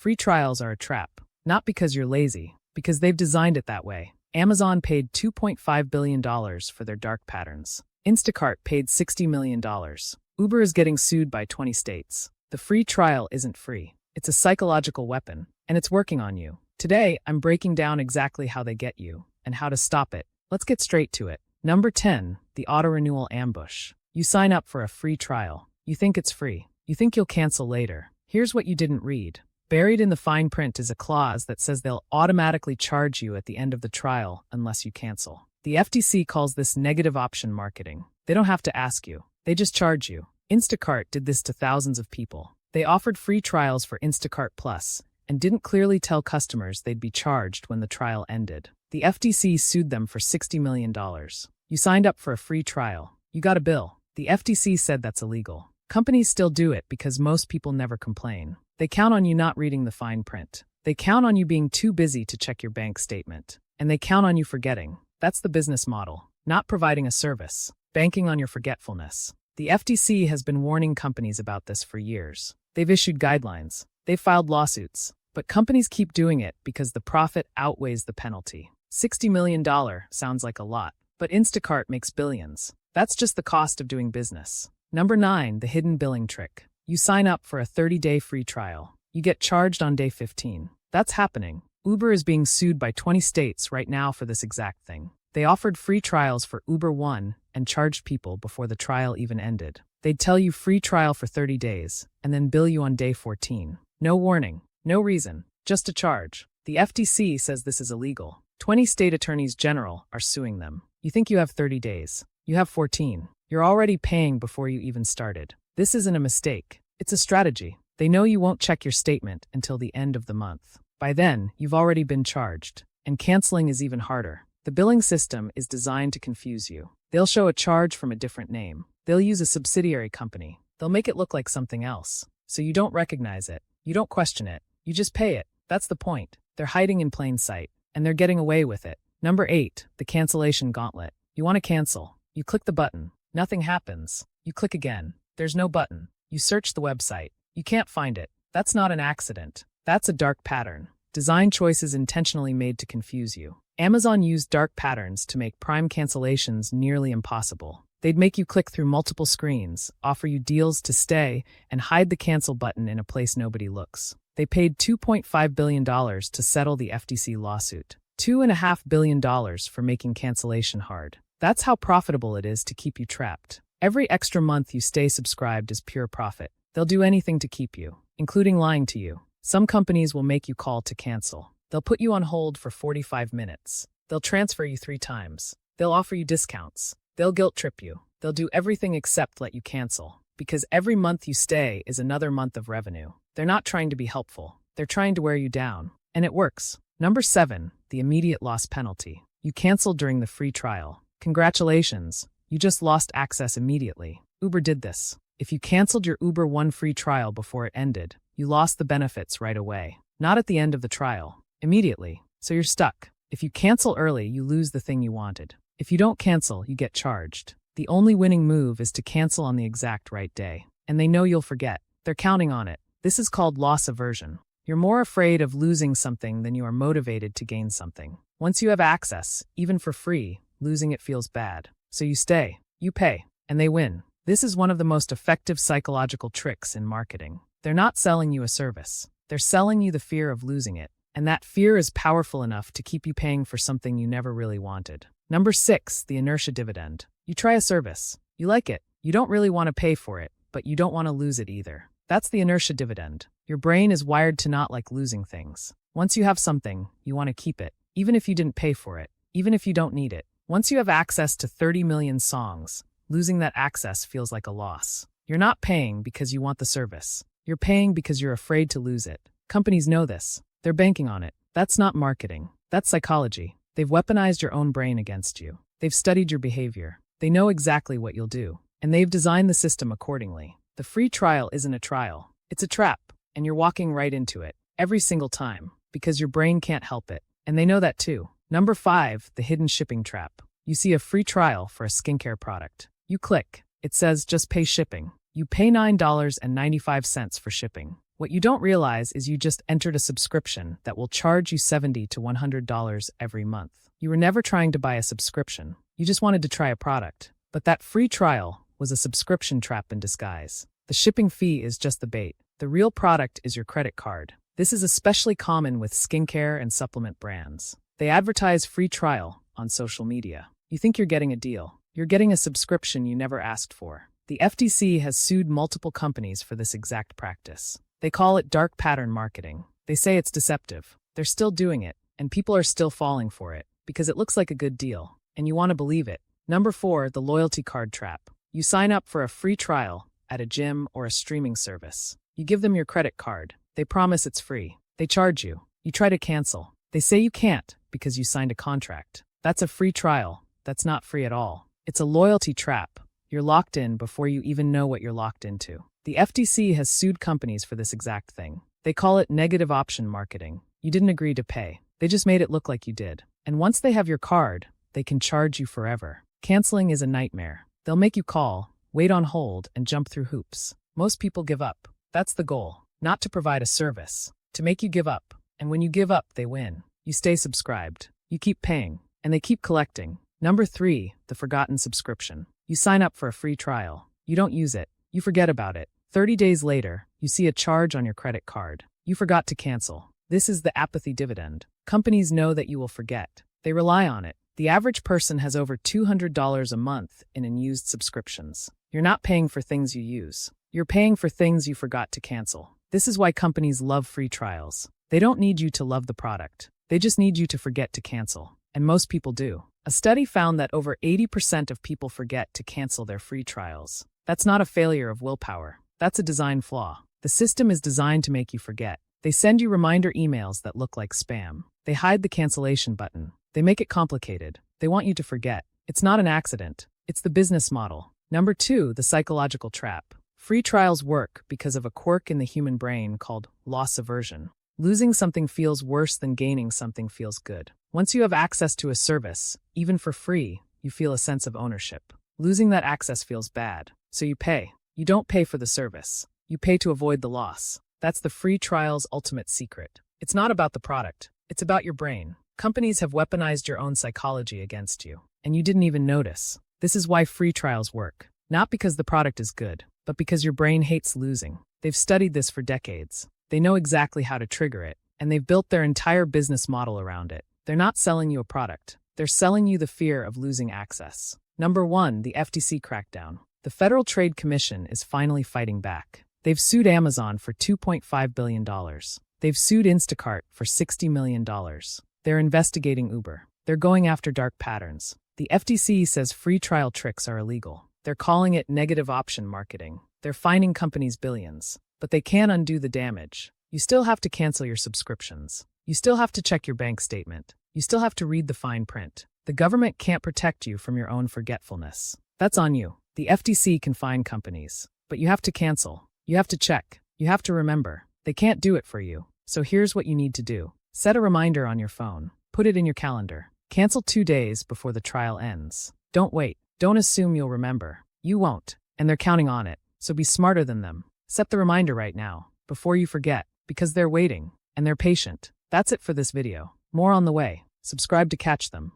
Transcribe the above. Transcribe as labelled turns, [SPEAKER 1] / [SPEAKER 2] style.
[SPEAKER 1] Free trials are a trap, not because you're lazy, because they've designed it that way. Amazon paid $2.5 billion for their dark patterns. Instacart paid $60 million. Uber is getting sued by 20 states. The free trial isn't free. It's a psychological weapon, and it's working on you. Today, I'm breaking down exactly how they get you and how to stop it. Let's get straight to it. Number 10, the Auto-Renewal Ambush. You sign up for a free trial. You think it's free. You think you'll cancel later. Here's what you didn't read. Buried in the fine print is a clause that says they'll automatically charge you at the end of the trial unless you cancel. The FTC calls this negative option marketing. They don't have to ask you. They just charge you. Instacart did this to thousands of people. They offered free trials for Instacart Plus and didn't clearly tell customers they'd be charged when the trial ended. The FTC sued them for $60 million. You signed up for a free trial. You got a bill. The FTC said that's illegal. Companies still do it because most people never complain. They count on you not reading the fine print. They count on you being too busy to check your bank statement. And they count on you forgetting. That's the business model, not providing a service, banking on your forgetfulness. The FTC has been warning companies about this for years. They've issued guidelines. They've filed lawsuits. But companies keep doing it because the profit outweighs the penalty. $60 million sounds like a lot, but Instacart makes billions. That's just the cost of doing business. Number 9, the hidden billing trick. You sign up for a 30-day free trial. You get charged on day 15. That's happening. Uber is being sued by 20 states right now for this exact thing. They offered free trials for Uber One and charged people before the trial even ended. They'd tell you free trial for 30 days and then bill you on day 14. No warning, no reason, just a charge. The FTC says this is illegal. 20 state attorneys general are suing them. You think you have 30 days. You have 14. You're already paying before you even started. This isn't a mistake. It's a strategy. They know you won't check your statement until the end of the month. By then, you've already been charged. And canceling is even harder. The billing system is designed to confuse you. They'll show a charge from a different name. They'll use a subsidiary company. They'll make it look like something else. So you don't recognize it. You don't question it. You just pay it. That's the point. They're hiding in plain sight. And they're getting away with it. Number 8, the Cancellation Gauntlet. You want to cancel. You click the button. Nothing happens. You click again. There's no button. You search the website. You can't find it. That's not an accident. That's a dark pattern. Design choices intentionally made to confuse you. Amazon used dark patterns to make Prime cancellations nearly impossible. They'd make you click through multiple screens, offer you deals to stay, and hide the cancel button in a place nobody looks. They paid $2.5 billion to settle the FTC lawsuit. $2.5 billion for making cancellation hard. That's how profitable it is to keep you trapped. Every extra month you stay subscribed is pure profit. They'll do anything to keep you, including lying to you. Some companies will make you call to cancel. They'll put you on hold for 45 minutes. They'll transfer you 3 times. They'll offer you discounts. They'll guilt trip you. They'll do everything except let you cancel. Because every month you stay is another month of revenue. They're not trying to be helpful. They're trying to wear you down. And it works. Number 7, the immediate loss penalty. You canceled during the free trial. Congratulations. You just lost access immediately. Uber did this. If you canceled your Uber One free trial before it ended, you lost the benefits right away. Not at the end of the trial. Immediately. So you're stuck. If you cancel early, you lose the thing you wanted. If you don't cancel, you get charged. The only winning move is to cancel on the exact right day. And they know you'll forget. They're counting on it. This is called loss aversion. You're more afraid of losing something than you are motivated to gain something. Once you have access, even for free, losing it feels bad. So you stay, you pay, and they win. This is one of the most effective psychological tricks in marketing. They're not selling you a service. They're selling you the fear of losing it. And that fear is powerful enough to keep you paying for something you never really wanted. Number 6, the Inertia Dividend. You try a service. You like it. You don't really want to pay for it, but you don't want to lose it either. That's the Inertia Dividend. Your brain is wired to not like losing things. Once you have something, you want to keep it, even if you didn't pay for it, even if you don't need it. Once you have access to 30 million songs, losing that access feels like a loss. You're not paying because you want the service. You're paying because you're afraid to lose it. Companies know this. They're banking on it. That's not marketing. That's psychology. They've weaponized your own brain against you. They've studied your behavior. They know exactly what you'll do. And they've designed the system accordingly. The free trial isn't a trial. It's a trap. And you're walking right into it. Every single time. Because your brain can't help it. And they know that too. Number 5, the hidden shipping trap. You see a free trial for a skincare product. You click. It says just pay shipping. You pay $9.95 for shipping. What you don't realize is you just entered a subscription that will charge you $70 to $100 every month. You were never trying to buy a subscription. You just wanted to try a product. But that free trial was a subscription trap in disguise. The shipping fee is just the bait. The real product is your credit card. This is especially common with skincare and supplement brands. They advertise free trial on social media. You think you're getting a deal. You're getting a subscription you never asked for. The FTC has sued multiple companies for this exact practice. They call it dark pattern marketing. They say it's deceptive. They're still doing it, and people are still falling for it because it looks like a good deal, and you want to believe it. Number 4, the loyalty card trap. You sign up for a free trial at a gym or a streaming service. You give them your credit card. They promise it's free. They charge you. You try to cancel. They say you can't because you signed a contract. That's a free trial. That's not free at all. It's a loyalty trap. You're locked in before you even know what you're locked into. The FTC has sued companies for this exact thing. They call it negative option marketing. You didn't agree to pay. They just made it look like you did. And once they have your card, they can charge you forever. Canceling is a nightmare. They'll make you call, wait on hold, and jump through hoops. Most people give up. That's the goal. Not to provide a service. To make you give up. And when you give up, they win. You stay subscribed. You keep paying. And they keep collecting. Number 3, the forgotten subscription. You sign up for a free trial. You don't use it. You forget about it. 30 days later, you see a charge on your credit card. You forgot to cancel. This is the apathy dividend. Companies know that you will forget. They rely on it. The average person has over $200 a month in unused subscriptions. You're not paying for things you use. You're paying for things you forgot to cancel. This is why companies love free trials. They don't need you to love the product. They just need you to forget to cancel. And most people do. A study found that over 80% of people forget to cancel their free trials. That's not a failure of willpower. That's a design flaw. The system is designed to make you forget. They send you reminder emails that look like spam. They hide the cancellation button. They make it complicated. They want you to forget. It's not an accident. It's the business model. Number 2, the psychological trap. Free trials work because of a quirk in the human brain called loss aversion. Losing something feels worse than gaining something feels good. Once you have access to a service, even for free, you feel a sense of ownership. Losing that access feels bad, so you pay. You don't pay for the service. You pay to avoid the loss. That's the free trial's ultimate secret. It's not about the product. It's about your brain. Companies have weaponized your own psychology against you, and you didn't even notice. This is why free trials work. Not because the product is good, but because your brain hates losing. They've studied this for decades. They know exactly how to trigger it, and they've built their entire business model around it. They're not selling you a product. They're selling you the fear of losing access. Number 1, the FTC Crackdown. The Federal Trade Commission is finally fighting back. They've sued Amazon for $2.5 billion. They've sued Instacart for $60 million. They're investigating Uber. They're going after dark patterns. The FTC says free trial tricks are illegal. They're calling it negative option marketing. They're fining companies billions. But they can't undo the damage. You still have to cancel your subscriptions. You still have to check your bank statement. You still have to read the fine print. The government can't protect you from your own forgetfulness. That's on you. The FTC can fine companies. But you have to cancel. You have to check. You have to remember. They can't do it for you. So here's what you need to do. Set a reminder on your phone. Put it in your calendar. Cancel 2 days before the trial ends. Don't wait. Don't assume you'll remember. You won't. And they're counting on it. So be smarter than them. Set the reminder right now, before you forget, because they're waiting, and they're patient. That's it for this video. More on the way. Subscribe to catch them.